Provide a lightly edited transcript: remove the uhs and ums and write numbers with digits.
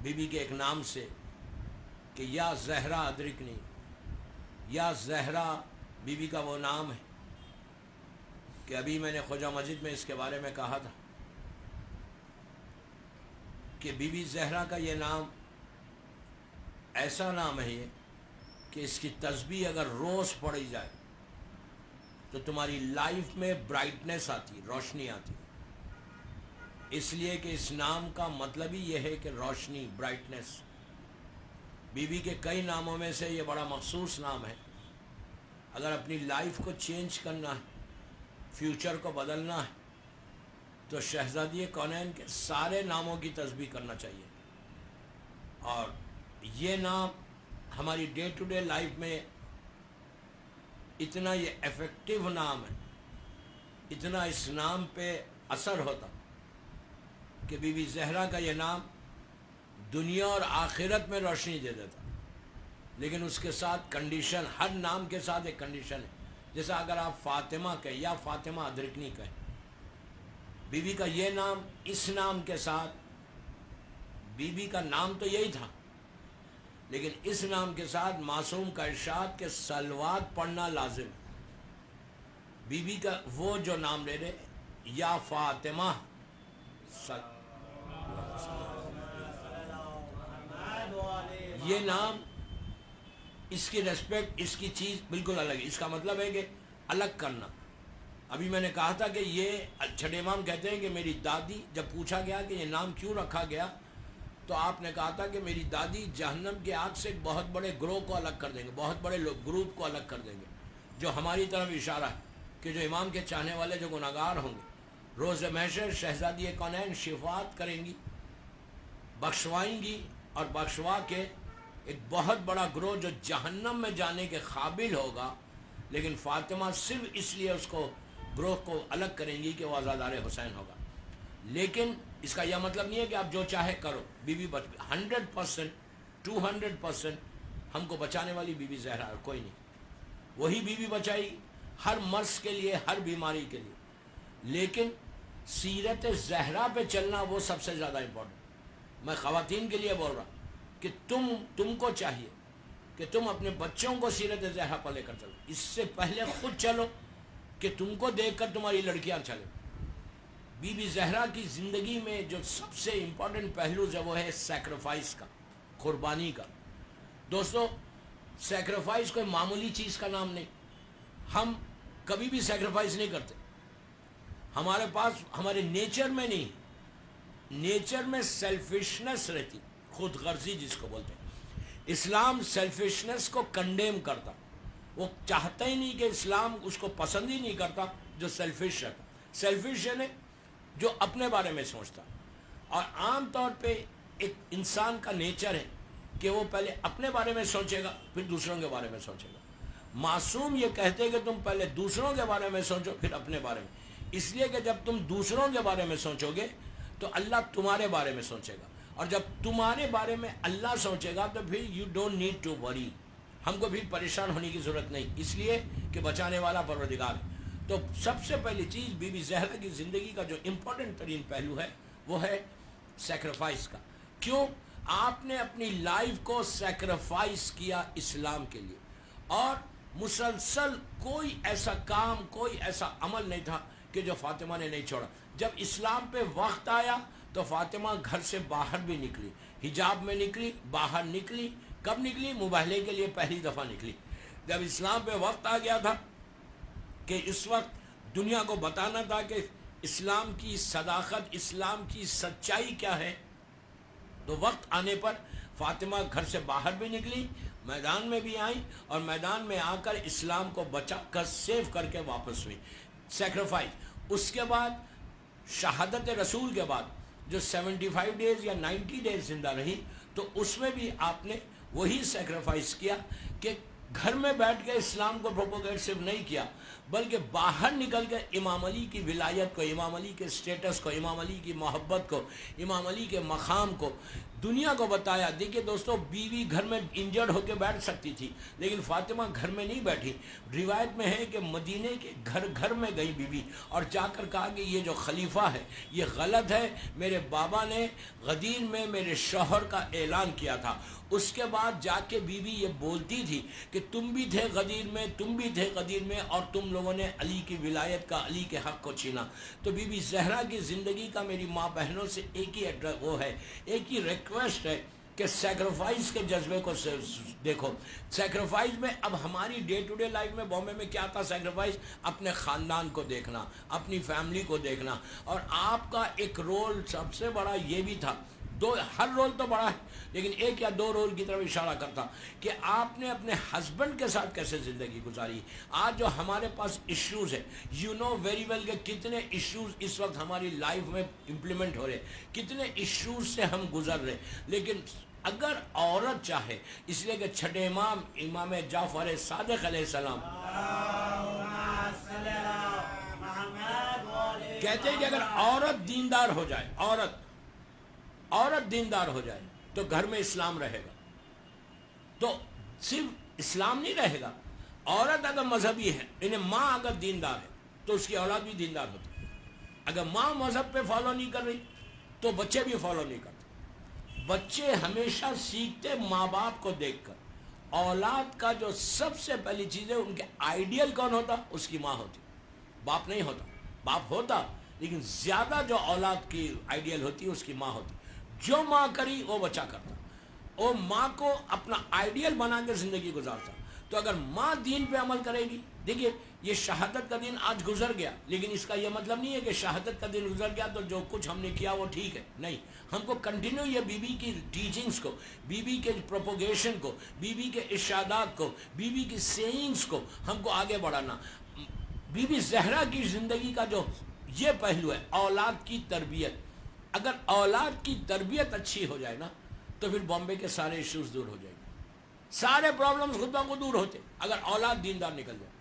Be be کے ایک نام سے کہ یا زہرا ادرکنی، یا زہرا بی بی کا وہ نام ہے کہ ابھی میں نے خواجہ مسجد میں اس کے بارے میں کہا تھا کہ بی بی زہرا کا یہ نام ایسا نام ہے یہ کہ اس کی تسبیح اگر روز پڑھی جائے تو تمہاری لائف میں برائٹنس آتی، روشنی آتی، اس لیے کہ اس نام کا مطلب ہی یہ ہے کہ روشنی، برائٹنس۔ بی بی کے کئی ناموں میں سے یہ بڑا مخصوص نام ہے۔ اگر اپنی لائف کو چینج کرنا ہے، فیوچر کو بدلنا ہے، تو شہزادی کونین کے سارے ناموں کی تسبیح کرنا چاہیے۔ اور یہ نام ہماری ڈے ٹو ڈے لائف میں اتنا یہ ایفیکٹو نام ہے، اتنا اس نام پہ اثر ہوتا کہ بی بی زہرا کا یہ نام دنیا اور آخرت میں روشنی دے دیتا۔ لیکن اس کے ساتھ کنڈیشن، ہر نام کے ساتھ ایک کنڈیشن ہے۔ جیسا اگر آپ فاطمہ کہیں یا فاطمہ ادرکنی کہیں، بی بی کا یہ نام، اس نام کے ساتھ، بی بی کا نام تو یہی تھا لیکن اس نام کے ساتھ معصوم کا ارشاد کہ صلوات پڑھنا لازم ہے۔ بی بی کا وہ جو نام لے رہے یا فاطمہ، یہ نام، اس کی ریسپیکٹ، اس کی چیز بالکل الگ ہے۔ اس کا مطلب ہے کہ الگ کرنا۔ ابھی میں نے کہا تھا کہ یہ چھٹے امام کہتے ہیں کہ میری دادی، جب پوچھا گیا کہ یہ نام کیوں رکھا گیا تو آپ نے کہا تھا کہ میری دادی جہنم کی آگ سے ایک بہت بڑے گروہ کو الگ کر دیں گے، بہت بڑے گروپ کو الگ کر دیں گے، جو ہماری طرف اشارہ ہے کہ جو امام کے چاہنے والے جو گناہگار ہوں گے، روز محشر شہزادی کونین شفاعت کریں گی، بخشوائیں گی، اور بخشوا کے ایک بہت بڑا گروہ جو جہنم میں جانے کے قابل ہوگا، لیکن فاطمہ صرف اس لیے اس کو گروہ کو الگ کریں گی کہ وہ عزادار حسین ہوگا۔ لیکن اس کا یہ مطلب نہیں ہے کہ آپ جو چاہے کرو۔ بی بی 100%، 200% ہم کو بچانے والی بی بی زہرا ہے، کوئی نہیں۔ وہی بی بی بچائی ہر مرض کے لیے، ہر بیماری کے لیے۔ لیکن سیرت زہرا پہ چلنا وہ سب سے زیادہ امپورٹنٹ۔ میں خواتین کے لیے بول رہا کہ تم کو چاہیے کہ تم اپنے بچوں کو سیرت زہرا پر لے کر چلو، اس سے پہلے خود چلو کہ تم کو دیکھ کر تمہاری لڑکیاں چلیں۔ بی بی زہرا کی زندگی میں جو سب سے امپورٹنٹ پہلو ہے وہ ہے سیکریفائس کا، قربانی کا۔ دوستو، سیکریفائس کوئی معمولی چیز کا نام نہیں۔ ہم کبھی بھی سیکریفائس نہیں کرتے، ہمارے پاس، ہمارے نیچر میں نہیں، نیچر میں سیلفشنس رہتی، خود غرضی جس کو بولتے ہیں۔ اسلام سیلفشنس کو کنڈیم کرتا، وہ چاہتا ہی نہیں کہ اسلام اس کو پسند ہی نہیں کرتا جو سیلفش رہتا۔ سیلفش یعنی جو اپنے بارے میں سوچتا، اور عام طور پہ ایک انسان کا نیچر ہے کہ وہ پہلے اپنے بارے میں سوچے گا پھر دوسروں کے بارے میں سوچے گا۔ معصوم یہ کہتے ہیں کہ تم پہلے دوسروں کے بارے میں سوچو پھر اپنے بارے میں، اس لیے کہ جب تم دوسروں کے بارے میں سوچو گے تو اللہ تمہارے بارے میں سوچے گا، اور جب تمہارے بارے میں اللہ سوچے گا تو پھر you don't need to worry, ہم کو پھر پریشان ہونے کی ضرورت نہیں، اس لیے کہ بچانے والا پروردگار ہے۔ تو سب سے پہلی چیز بی بی زہرا کی زندگی کا جو امپورٹنٹ ترین پہلو ہے وہ ہے سیکریفائس کا۔ کیوں؟ آپ نے اپنی لائف کو سیکریفائس کیا اسلام کے لیے، اور مسلسل کوئی ایسا کام، کوئی ایسا عمل نہیں تھا کہ جو فاطمہ نے نہیں چھوڑا۔ جب اسلام پہ وقت آیا تو فاطمہ گھر سے باہر بھی نکلی، حجاب میں نکلی، باہر نکلی۔ کب نکلی؟ مباہلے کے لیے پہلی دفعہ نکلی۔ جب اسلام پہ وقت آ گیا تھا کہ اس وقت دنیا کو بتانا تھا کہ اسلام کی صداقت، اسلام کی سچائی کیا ہے، تو وقت آنے پر فاطمہ گھر سے باہر بھی نکلی، میدان میں بھی آئیں، اور میدان میں آ کر اسلام کو بچا کر سیو کر کے واپس ہوئی۔ سیکریفائس۔ اس کے بعد شہادت رسول کے بعد جو 75 ڈیز یا 90 ڈیز زندہ رہی، تو اس میں بھی آپ نے وہی سیکریفائس کیا کہ گھر میں بیٹھ کے اسلام کو پروپوگیٹ صرف نہیں کیا، بلکہ باہر نکل کے امام علی کی ولایت کو، امام علی کے سٹیٹس کو، امام علی کی محبت کو، امام علی کے مقام کو دنیا کو بتایا. دیکھیے دوستو, بیوی گھر میں انجرڈ ہو کے بیٹھ سکتی تھی, لیکن فاطمہ گھر میں نہیں بیٹھی. روایت میں ہے کہ مدینے کے گھر گھر میں گئی بیوی اور جا کر کہا کہ یہ جو خلیفہ ہے یہ غلط ہے, میرے بابا نے غدیر میں میرے شوہر کا اعلان کیا تھا. اس کے بعد جا کے بیوی یہ بولتی تھی کہ تم بھی تھے غدیر میں, تم بھی تھے غدیر میں, اور تم لوگوں نے علی کی ولایت کا, علی کے حق کو چھینا. تو بی بی زہرا کی زندگی کا میری ماں بہنوں سے ایک ہی وہ ہے, ایک ہی ریکویسٹ ہے کہ سیکریفائس کے جذبے کو دیکھو. سیکریفائس میں اب ہماری ڈے ٹو ڈے لائف میں بامبے میں کیا تھا سیکریفائس؟ اپنے خاندان کو دیکھنا, اپنی فیملی کو دیکھنا. اور آپ کا ایک رول سب سے بڑا یہ بھی تھا, ہر رول تو بڑا ہے لیکن ایک یا دو رول کی طرف اشارہ کرتا کہ آپ نے اپنے ہسبینڈ کے ساتھ کیسے زندگی گزاری. آج جو ہمارے پاس ایشوز ہیں, یو نو ویری ویل کہ کتنے ایشوز اس وقت ہماری لائف میں امپلیمنٹ ہو رہے, کتنے ایشوز سے ہم گزر رہے. لیکن اگر عورت چاہے, اس لیے کہ چھٹے امام امام جعفر صادق علیہ السلام کہتے ہیں کہ اگر عورت دیندار ہو جائے, عورت دیندار ہو جائے تو گھر میں اسلام رہے گا. تو صرف اسلام نہیں رہے گا, عورت اگر مذہبی ہے, انہیں ماں اگر دیندار ہے تو اس کی اولاد بھی دیندار ہوتی ہے. اگر ماں مذہب پہ فالو نہیں کر رہی تو بچے بھی فالو نہیں کرتے. بچے ہمیشہ سیکھتے ماں باپ کو دیکھ کر. اولاد کا جو سب سے پہلی چیز ہے, ان کے آئیڈیل کون ہوتا؟ اس کی ماں ہوتی, باپ نہیں ہوتا. باپ ہوتا لیکن زیادہ جو اولاد کی آئیڈیل ہوتی ہے اس کی ماں ہوتی. جو ماں کری وہ بچہ کرتا, وہ ماں کو اپنا آئیڈیل بنا کے زندگی گزارتا. تو اگر ماں دین پہ عمل کرے گی, دیکھیے یہ شہادت کا دن آج گزر گیا, لیکن اس کا یہ مطلب نہیں ہے کہ شہادت کا دن گزر گیا تو جو کچھ ہم نے کیا وہ ٹھیک ہے. نہیں, ہم کو کنٹینیو یہ بی بی کی ٹیچنگز کو, بی بی کے پروپوگیشن کو, بی بی کے ارشادات کو, بی بی کی سینگز کو ہم کو آگے بڑھانا. بی بی زہرا کی زندگی کا جو یہ پہلو ہے, اولاد کی تربیت. اگر اولاد کی تربیت اچھی ہو جائے نا تو پھر بامبے کے سارے ایشوز دور ہو جائیں گے, سارے پرابلمز خود بخود دور ہوتے اگر اولاد دیندار نکل جائے.